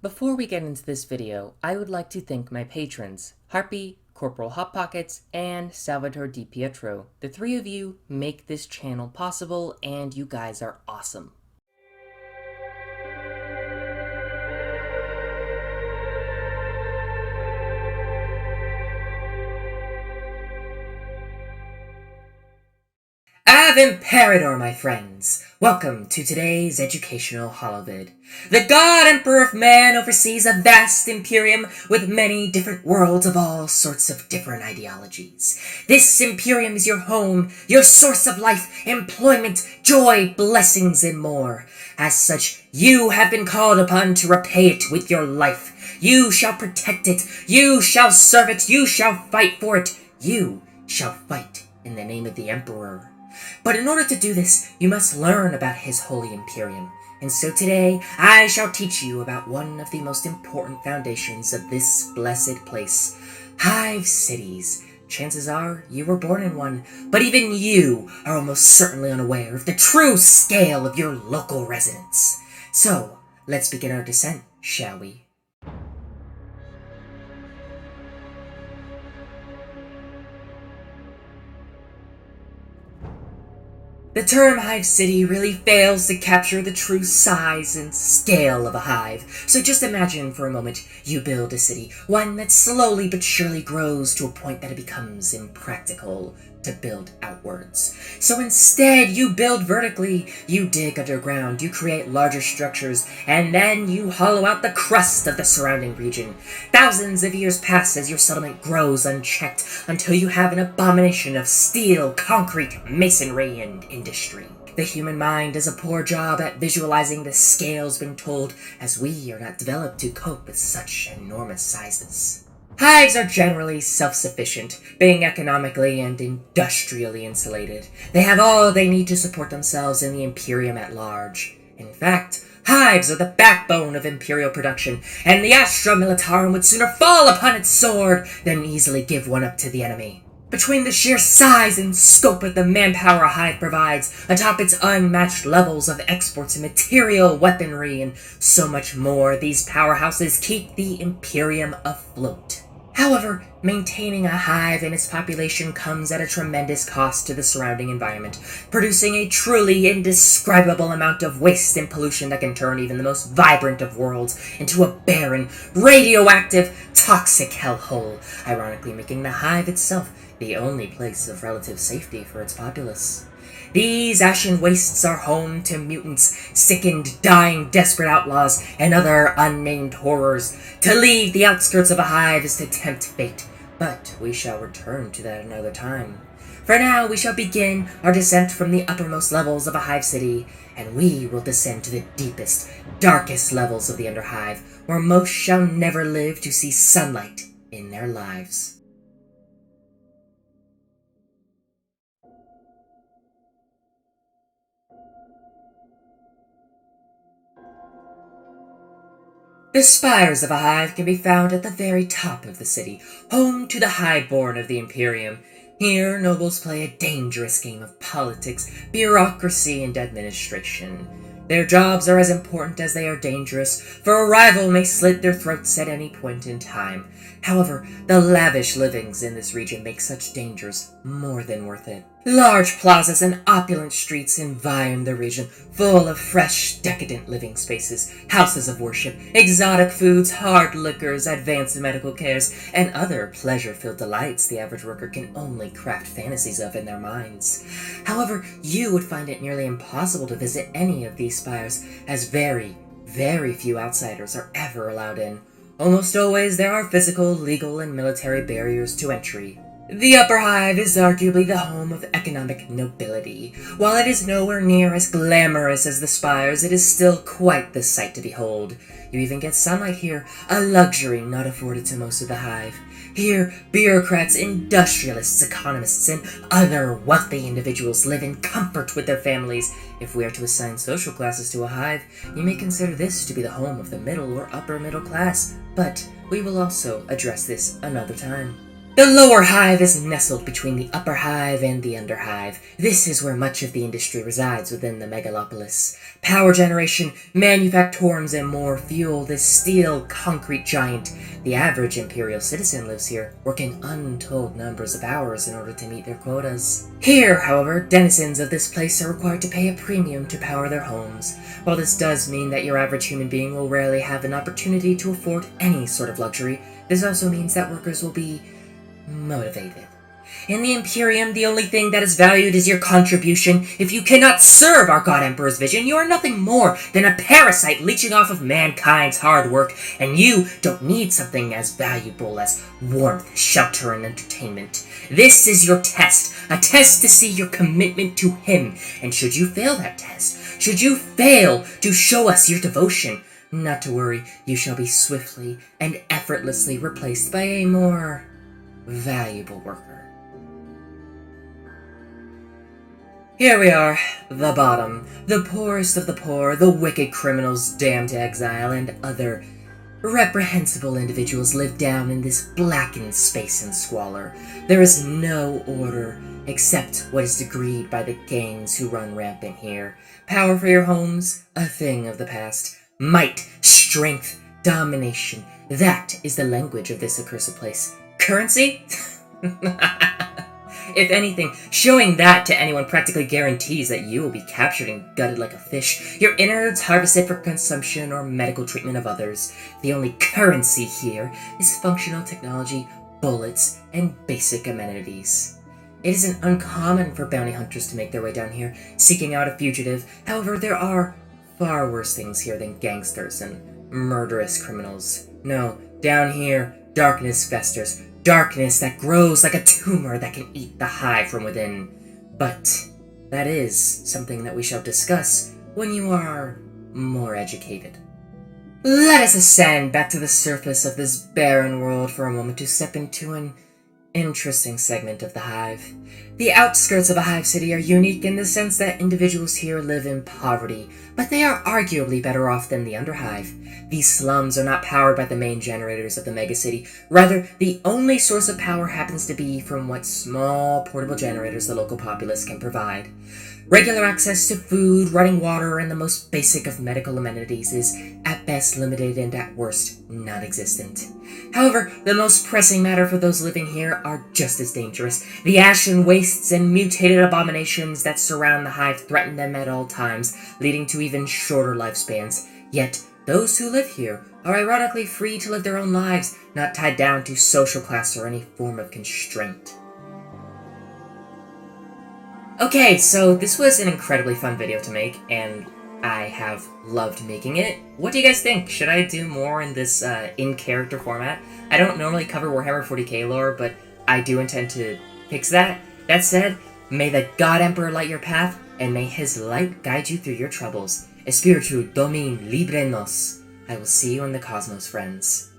Before we get into this video, I would like to thank my patrons, Harpy, Corporal Hot Pockets, and Salvatore Di Pietro. The three of you make this channel possible, and you guys are awesome. Av Imperador, my friends! Welcome to today's educational holovid. The God Emperor of Man oversees a vast imperium with many different worlds of all sorts of different ideologies. This imperium is your home, your source of life, employment, joy, blessings, and more. As such, you have been called upon to repay it with your life. You shall protect it, you shall serve it, you shall fight for it, you shall fight in the name of the Emperor. But in order to do this, you must learn about his holy imperium. And so today, I shall teach you about one of the most important foundations of this blessed place, Hive cities. Chances are you were born in one, but even you are almost certainly unaware of the true scale of your local residence. So, let's begin our descent, shall we? The term Hive City really fails to capture the true size and scale of a hive. So just imagine for a moment you build a city, one that slowly but surely grows to a point that it becomes impractical to build outwards. So instead, you build vertically, you dig underground, you create larger structures, and then you hollow out the crust of the surrounding region. Thousands of years pass as your settlement grows unchecked until you have an abomination of steel, concrete, masonry, and industry. The human mind does a poor job at visualizing the scales being told, as we are not developed to cope with such enormous sizes. Hives are generally self-sufficient, being economically and industrially insulated. They have all they need to support themselves and the Imperium at large. In fact, hives are the backbone of Imperial production, and the Astra Militarum would sooner fall upon its sword than easily give one up to the enemy. Between the sheer size and scope of the manpower a hive provides, atop its unmatched levels of exports and material weaponry, and so much more, these powerhouses keep the Imperium afloat. However, maintaining a hive and its population comes at a tremendous cost to the surrounding environment, producing a truly indescribable amount of waste and pollution that can turn even the most vibrant of worlds into a barren, radioactive, toxic hellhole, ironically making the hive itself the only place of relative safety for its populace. These ashen wastes are home to mutants, sickened, dying, desperate outlaws, and other unnamed horrors. To leave the outskirts of a hive is to tempt fate, but we shall return to that another time. For now, we shall begin our descent from the uppermost levels of a hive city, and we will descend to the deepest, darkest levels of the Underhive, where most shall never live to see sunlight in their lives. The spires of a hive can be found at the very top of the city, home to the highborn of the Imperium. Here, nobles play a dangerous game of politics, bureaucracy, and administration. Their jobs are as important as they are dangerous, for a rival may slit their throats at any point in time. However, the lavish livings in this region make such dangers more than worth it. Large plazas and opulent streets environ the region, full of fresh, decadent living spaces, houses of worship, exotic foods, hard liquors, advanced medical cares, and other pleasure-filled delights the average worker can only craft fantasies of in their minds. However, you would find it nearly impossible to visit any of these spires, as very, very few outsiders are ever allowed in. Almost always there are physical, legal, and military barriers to entry. The Upper Hive is arguably the home of economic nobility. While it is nowhere near as glamorous as the spires, it is still quite the sight to behold. You even get sunlight here, a luxury not afforded to most of the Hive. Here, bureaucrats, industrialists, economists, and other wealthy individuals live in comfort with their families. If we are to assign social classes to a hive, you may consider this to be the home of the middle or upper middle class, but we will also address this another time. The lower hive is nestled between the upper hive and the under hive. This is where much of the industry resides within the megalopolis. Power generation, manufactorums, and more fuel this steel concrete giant. The average imperial citizen lives here, working untold numbers of hours in order to meet their quotas. Here, however, denizens of this place are required to pay a premium to power their homes. While this does mean that your average human being will rarely have an opportunity to afford any sort of luxury, this also means that workers will be motivated. In the Imperium, the only thing that is valued is your contribution. If you cannot serve our God Emperor's vision, you are nothing more than a parasite leeching off of mankind's hard work, and you don't need something as valuable as warmth, shelter, and entertainment. This is your test, a test to see your commitment to him, and should you fail that test, should you fail to show us your devotion, not to worry, you shall be swiftly and effortlessly replaced by a more valuable worker. Here we are, the bottom, the poorest of the poor, the wicked criminals damned to exile, and other reprehensible individuals live down in this blackened space and squalor. There is no order except what is decreed by the gangs who run rampant here. Power for your homes, a thing of the past. Might, strength, domination, that is the language of this accursed place. Currency? If anything, showing that to anyone practically guarantees that you will be captured and gutted like a fish, your innards harvested for consumption or medical treatment of others. The only currency here is functional technology, bullets, and basic amenities. It isn't uncommon for bounty hunters to make their way down here, seeking out a fugitive. However, there are far worse things here than gangsters and murderous criminals. No, down here, darkness festers. Darkness that grows like a tumor that can eat the hive from within. But that is something that we shall discuss when you are more educated. Let us ascend back to the surface of this barren world for a moment to step into an interesting segment of the hive. The outskirts of a hive city are unique in the sense that individuals here live in poverty, but they are arguably better off than the underhive. These slums are not powered by the main generators of the megacity. Rather, the only source of power happens to be from what small portable generators the local populace can provide. Regular access to food, running water, and the most basic of medical amenities is at best limited and at worst non-existent. However, the most pressing matter for those living here are just as dangerous. The ashen wastes and mutated abominations that surround the hive threaten them at all times, leading to even shorter lifespans. Yet, those who live here are ironically free to live their own lives, not tied down to social class or any form of constraint. Okay, so this was an incredibly fun video to make, and I have loved making it. What do you guys think? Should I do more in this in-character format? I don't normally cover Warhammer 40k lore, but I do intend to fix that. That said, may the God Emperor light your path, and may his light guide you through your troubles. Espiritu Domin Libre Nos. I will see you in the cosmos, friends.